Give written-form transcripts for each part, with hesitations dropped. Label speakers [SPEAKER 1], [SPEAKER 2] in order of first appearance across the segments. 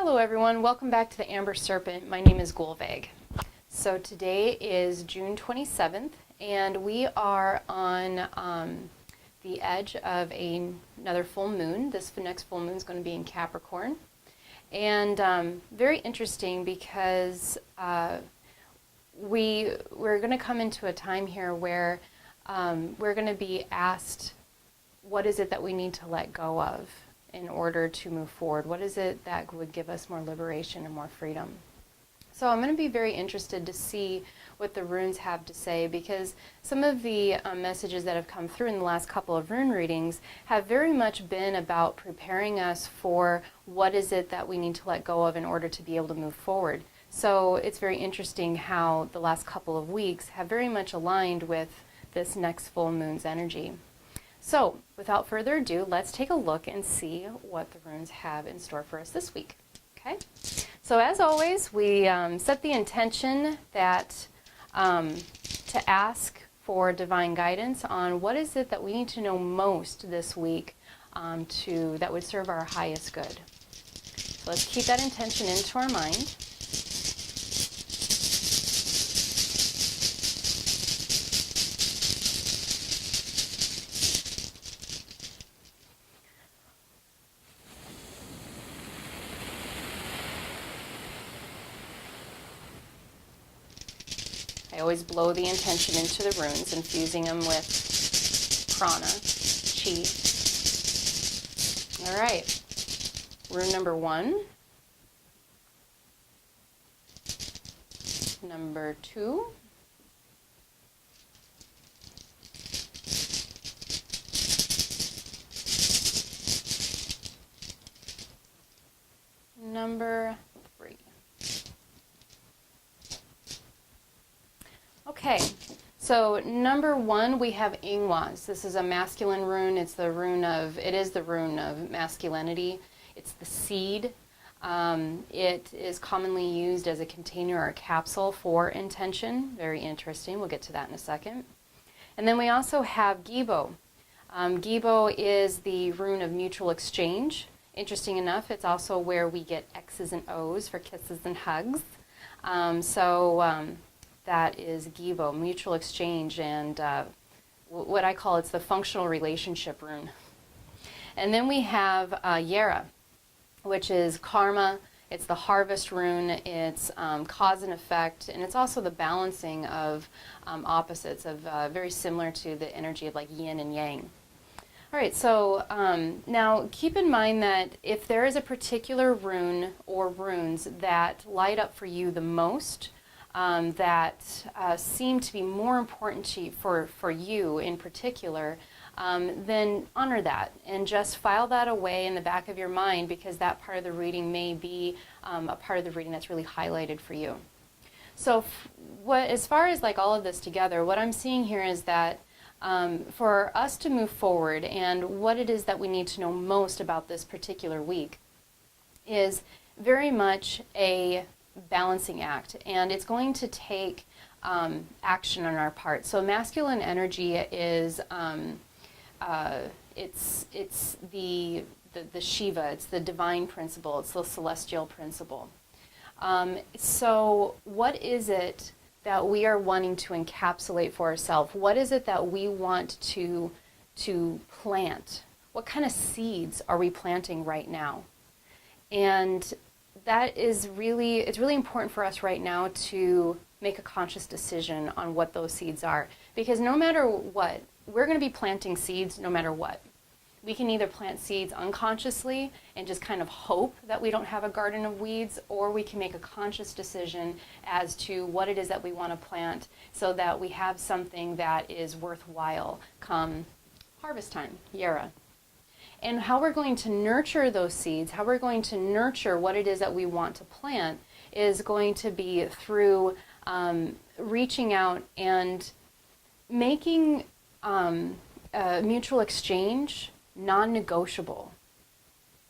[SPEAKER 1] Hello everyone, welcome back to the Amber Serpent. My name is Gulveg. So today is June 27th and we are on the edge of another full moon. This next full moon is going to be in Capricorn. And very interesting because we're going to come into a time here where we're going to be asked, what is it that we need to let go of in order to move forward? What is it that would give us more liberation and more freedom? So I'm going to be very interested to see what the runes have to say, because some of the messages that have come through in the last couple of rune readings have very much been about preparing us for what is it that we need to let go of in order to be able to move forward. So it's very interesting how the last couple of weeks have very much aligned with this next full moon's energy. So, without further ado, let's take a look and see what the runes have in store for us this week. Okay? So, as always, we set the intention that to ask for divine guidance on what is it that we need to know most this week that would serve our highest good. So, let's keep that intention into our mind. I always blow the intention into the runes, infusing them with prana, chi. All right, rune number 1, number 2, number 3. Okay, so number 1 we have Ingwas. This is a masculine rune. It is the rune of masculinity. It's the seed. It is commonly used as a container or a capsule for intention. Very interesting. We'll get to that in a second. And then we also have Gibo. Gibo is the rune of mutual exchange. Interesting enough, it's also where we get X's and O's for kisses and hugs. That is Gibo, mutual exchange, and what I call it's the functional relationship rune. And then we have Yera, which is karma. It's the harvest rune. It's cause and effect, and it's also the balancing of opposites, of very similar to the energy of like yin and yang. All right, so now keep in mind that if there is a particular rune or runes that light up for you the most, that seem to be more important for you in particular, then honor that and just file that away in the back of your mind, because that part of the reading may be a part of the reading that's really highlighted for you. So as far as like all of this together, what I'm seeing here is that for us to move forward, and what it is that we need to know most about this particular week is very much a balancing act, and it's going to take action on our part. So masculine energy is it's the Shiva, it's the divine principle, it's the celestial principle. So what is it that we are wanting to encapsulate for ourselves? What is it that we want to plant? What kind of seeds are we planting right now? And that is it's really important for us right now to make a conscious decision on what those seeds are. Because no matter what, we're going to be planting seeds no matter what. We can either plant seeds unconsciously and just kind of hope that we don't have a garden of weeds, or we can make a conscious decision as to what it is that we want to plant so that we have something that is worthwhile come harvest time, Yera. And how we're going to nurture those seeds, how we're going to nurture what it is that we want to plant, is going to be through reaching out and making mutual exchange non-negotiable.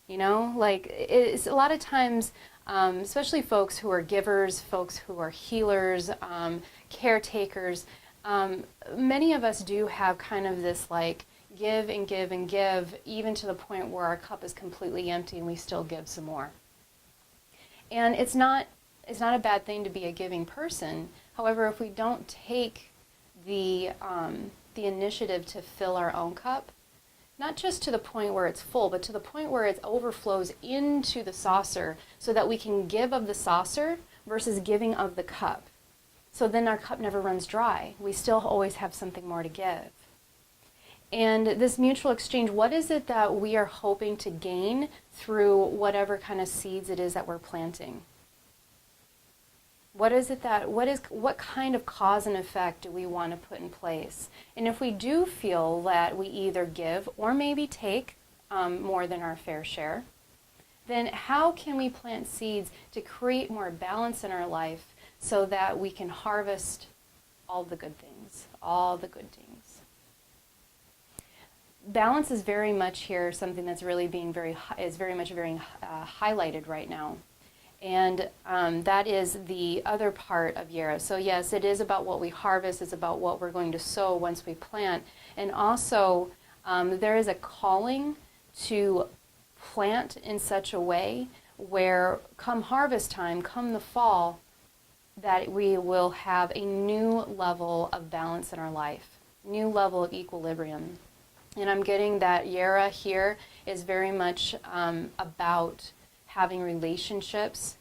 [SPEAKER 1] You know, like it's a lot of times, especially folks who are givers, folks who are healers, caretakers, many of us do have kind of this like give and give and give, even to the point where our cup is completely empty and we still give some more. And it's not a bad thing to be a giving person. However, if we don't take the initiative to fill our own cup, not just to the point where it's full, but to the point where it overflows into the saucer so that we can give of the saucer versus giving of the cup. So then our cup never runs dry. We still always have something more to give. And this mutual exchange, what is it that we are hoping to gain through whatever kind of seeds it is that we're planting? What kind of cause and effect do we want to put in place? And if we do feel that we either give or maybe take more than our fair share, then how can we plant seeds to create more balance in our life so that we can harvest all the good things, all the good things? Balance is very much here something that's really being very highlighted right now. And that is the other part of Yera. So yes, it is about what we harvest. It's about what we're going to sow once we plant. And also, there is a calling to plant in such a way where come harvest time, come the fall, that we will have a new level of balance in our life, new level of equilibrium. And I'm getting that Yera here is very much about having relationships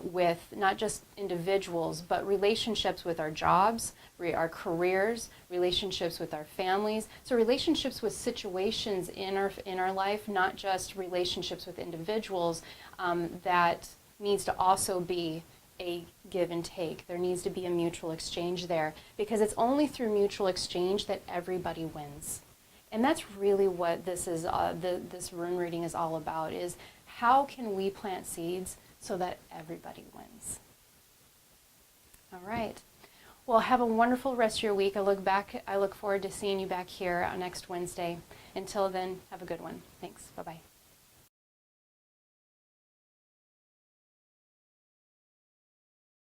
[SPEAKER 1] with not just individuals, but relationships with our jobs, our careers, relationships with our families. So relationships with situations in our life, not just relationships with individuals. That needs to also be a give and take. There needs to be a mutual exchange there, because it's only through mutual exchange that everybody wins. And that's really what this is. This rune reading is all about: is how can we plant seeds so that everybody wins? All right. Well, have a wonderful rest of your week. I look forward to seeing you back here next Wednesday. Until then, have a good one. Thanks. Bye-bye.